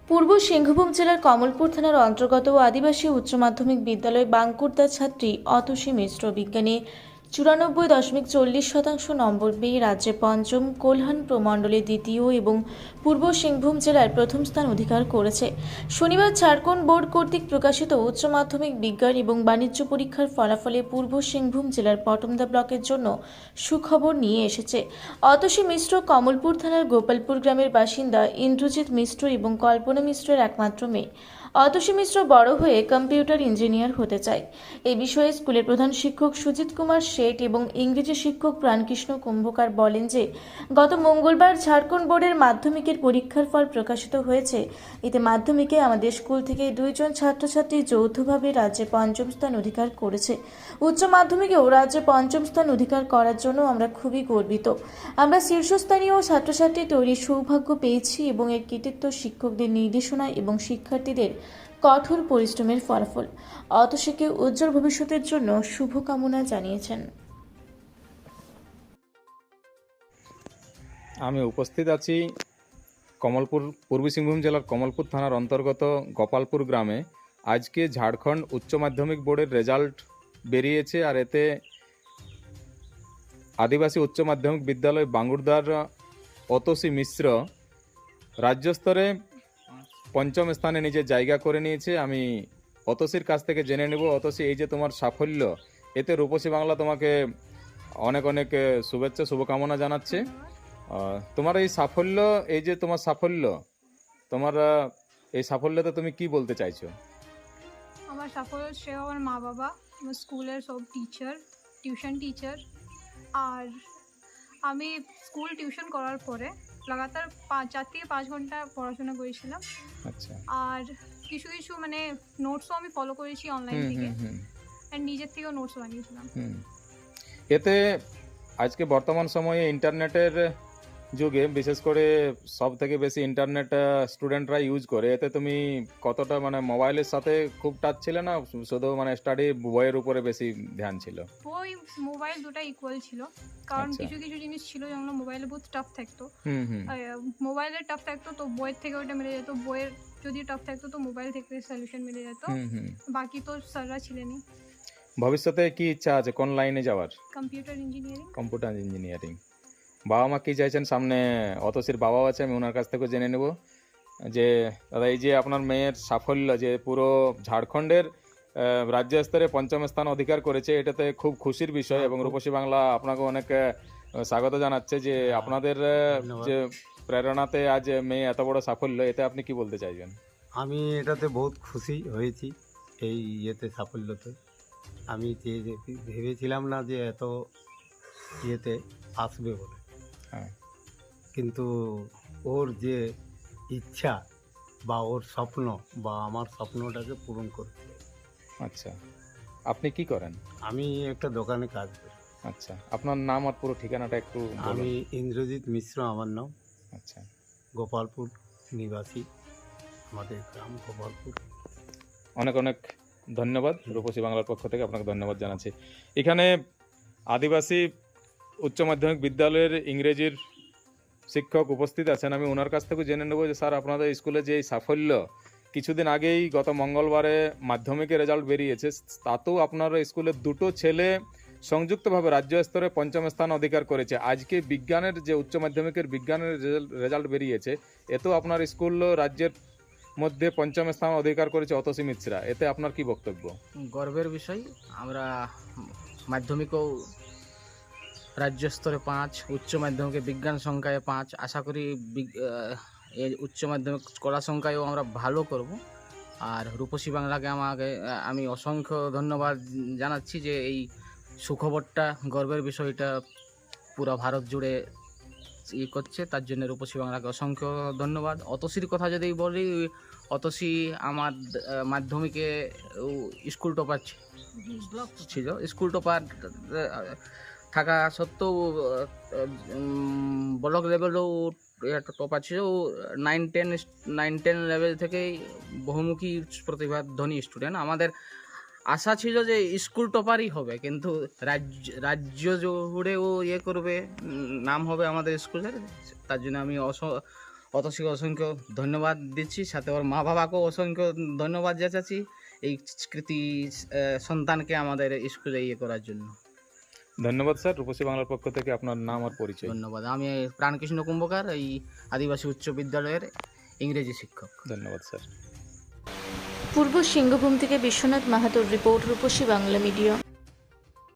পূর্ব সিংভূম জেলার কমলপুর থানার অন্তর্গত আদিবাসী উচ্চ মাধ্যমিক বিদ্যালয় বাঙ্কুরদার ছাত্রী অতসী মিশ্র বিজ্ঞানে 94.40% নম্বর পেয়ে রাজ্যে পঞ্চম, কোলহান প্রমণ্ডলে দ্বিতীয় এবং পূর্ব সিংভূম জেলার প্রথম স্থান অধিকার করেছে। শনিবার ঝাড়খণ্ড বোর্ড কর্তৃক প্রকাশিত উচ্চ মাধ্যমিক বিজ্ঞান এবং বাণিজ্য পরীক্ষার ফলাফলে পূর্ব সিংভূম জেলার পটমদা ব্লকের জন্য সুখবর নিয়ে এসেছে। অতসী মিশ্র কমলপুর থানার গোপালপুর গ্রামের বাসিন্দা ইন্দ্রজিৎ মিশ্র এবং কল্পনা মিশ্রের একমাত্র মেয়ে। অতসী মিশ্র বড় হয়ে কম্পিউটার ইঞ্জিনিয়ার হতে চায়। এই বিষয়ে স্কুলের প্রধান শিক্ষক সুজিত কুমার শেঠ এবং ইংরেজি শিক্ষক প্রাণকৃষ্ণ কুম্ভকার বলেন যে গত মঙ্গলবার ঝাড়খণ্ড বোর্ডের মাধ্যমিকের পরীক্ষার ফল প্রকাশিত হয়েছে। এতে মাধ্যমিকে আমাদের স্কুল থেকে 2 জন ছাত্রছাত্রী যৌথভাবে রাজ্যে পঞ্চম স্থান অধিকার করেছে। উচ্চ মাধ্যমিকেও রাজ্যে পঞ্চম স্থান অধিকার করার জন্য আমরা খুবই গর্বিত। আমরা শীর্ষস্থানীয় ছাত্রছাত্রী তৈরির সৌভাগ্য পেয়েছি এবং এর কৃতিত্ব শিক্ষকদের নির্দেশনা এবং শিক্ষার্থীদের কঠোর পরিশ্রমের ফলাফল। অতসীকে উজ্জ্বল ভবিষ্যতের জন্য শুভকামনা জানিয়েছেন। আমি উপস্থিত আছি কমলপুর পূর্ব সিংভূম জেলার কমলপুর থানার অন্তর্গত গোপালপুর গ্রামে। আজকে ঝাড়খণ্ড উচ্চ মাধ্যমিক বোর্ডের রেজাল্ট বেরিয়েছে, আর এতে আদিবাসী উচ্চ মাধ্যমিক বিদ্যালয় বাঙ্গুরদার অতসী মিশ্র রাজ্য স্তরে পঞ্চম স্থানে নিজের জায়গা করে নিয়েছে। আমি অতসীর কাছ থেকে জেনে নেব, অতসী, এই যে তোমার সাফল্য, এতে রূপসী বাংলা তোমাকে অনেক অনেক শুভেচ্ছা শুভকামনা জানাচ্ছে। তোমার এই সাফল্য, এই যে তোমার সাফল্য, তোমার এই সাফল্যতে তুমি কি বলতে চাইছো? আমার সাফল্য শ্রেয় আমার মা বাবা, আমার স্কুলের সব টিচার, টিউশন টিচার। আর আমি স্কুল টিউশন করার পরে লাগাতার 4 থেকে 5 ঘন্টা পড়াশোনা করেছিলাম। আচ্ছা। আর কিছু কিছু মানে নোটসও আমি ফলো করেছি অনলাইন থেকে, আর নিজের থেকেও নোটস বানিয়েছিলাম। এতে আজকে বর্তমান সময়ে ইন্টারনেটের যুগে বিশেষ করে সব থেকে বেশি ইন্টারনেট স্টুডেন্টরা ইউজ করে, এতে তুমি কতটা মানে মোবাইলের সাথে খুব টাচ ছিলে না, শুধু মানে স্টাডি বইয়ের উপরে বেশি ধ্যান ছিল? বই মোবাইল দুটো ইকুয়াল ছিল, কারণ কিছু কিছু জিনিস ছিল যেগুলো মোবাইলে বহুত টাফ থাকতো। মোবাইলের টাফ থাকতো তো বইয়ের থেকে ওইটা মিলে যেত, বইয়ের যদি টাফ থাকতো তো মোবাইল থেকে সলিউশন মিলে যেত। বাকি তো স্যাররা ছিলেনই। ভবিষ্যতে কি ইচ্ছা আছে, কোন লাইনে যাওয়ার? Computer engineering. Computer engineering. বাবা মা কি চাইছেন সামনে? অতসীর বাবাও আছে, আমি ওনার কাছ থেকে জেনে নেব যে দাদা, এই যে আপনার মেয়ের সাফল্য, যে পুরো ঝাড়খণ্ডের রাজ্য স্তরে পঞ্চম স্থান অধিকার করেছে, এটাতে খুব খুশির বিষয় এবং রূপসী বাংলা আপনাকে অনেক স্বাগত জানাচ্ছে যে আপনাদের যে প্রেরণাতে আজ মেয়ে এত বড় সাফল্য, এতে আপনি কি বলতে চাইবেন? আমি এটাতে বহুত খুশি হয়েছি, এই ইয়েতে সাফল্যতে। আমি ভেবেছিলাম না যে এত ইয়েতে আসবে বলে। হ্যাঁ, কিন্তু ওর যে ইচ্ছা বা ওর স্বপ্ন বা আমার স্বপ্নটাকে পূরণ করছে। আচ্ছা, আপনি কি করেন? আমি একটা দোকানে কাজ করি। আচ্ছা, আপনার নাম আর পুরো ঠিকানাটা একটু বলুন। আমি ইন্দ্রজিৎ মিশ্র আমার নাম। আচ্ছা, গোপালপুর নিবাসী, আমাদের গ্রাম গোপালপুর। অনেক অনেক ধন্যবাদ। রূপসী বাংলার পক্ষ থেকে আপনাকে ধন্যবাদ জানাচ্ছি। এখানে আদিবাসী উচ্চ মাধ্যমিক বিদ্যালয়ের ইংরেজির শিক্ষক উপস্থিত আছেন, আমি ওনার কাছ থেকে জেনে নেব যে স্যার, আপনাদের স্কুলে যে সাফল্য, কিছুদিন আগেই গত মঙ্গলবারে মাধ্যমিকের রেজাল্ট বেরিয়েছে, তাতেও আপনার স্কুলের 2টো ছেলে সংযুক্তভাবে রাজ্য স্তরে পঞ্চম স্থান অধিকার করেছে। আজকে বিজ্ঞানের যে উচ্চ মাধ্যমিকের বিজ্ঞানের রেজাল্ট বেরিয়েছে, এতেও আপনার স্কুল রাজ্যের মধ্যে পঞ্চম স্থান অধিকার করেছে অতসী মিশ্রা, এতে আপনার কি বক্তব্য? গর্বের বিষয়। আমরা মাধ্যমিকও রাজ্য স্তরে 5, উচ্চ মাধ্যমিকে বিজ্ঞান সংখ্যায় 5। আশা করি এই উচ্চ মাধ্যমিক কলা সংখ্যায়ও আমরা ভালো করব। আর রূপসী বাংলাকে আমি অসংখ্য ধন্যবাদ জানাচ্ছি যে এই সুখবরটা, গর্বের বিষয়টা পুরো ভারত জুড়ে করছে, তার জন্য রূপসী বাংলাকে অসংখ্য ধন্যবাদ। অতসীর কথা যদি বলি, অতসী আমার মাধ্যমিকে স্কুল টপার ছিল। স্কুল টপার থাকা সত্ত্বেও ব্লক লেভেলেও একটা টপার ছিল। 9-10 লেভেল থেকেই বহুমুখী প্রতিভা ধনী স্টুডেন্ট। আমাদের আশা ছিল যে স্কুল টপারই হবে, কিন্তু রাজ্য জুড়েও করবে, নাম হবে আমাদের স্কুলের। তার জন্য আমি অসংখ্য ধন্যবাদ দিচ্ছি, সাথে ওর মা বাবাকেও অসংখ্য ধন্যবাদ জানাচ্ছি এই কৃতি সন্তানকে আমাদের স্কুলে করার জন্য। ধন্যবাদ স্যার। রূপসী বাংলার পক্ষ থেকে আপনার নাম আর পরিচয়। ধন্যবাদ। আমি প্রাণকৃষ্ণ কুম্ভকার, এই আদিবাসী উচ্চ বিদ্যালয়ের ইংরেজি শিক্ষক। ধন্যবাদ স্যার। পূর্ব সিংভূম থেকে বিশ্বনাথ মাহাতোর রিপোর্ট, রূপসী বাংলা মিডিয়া।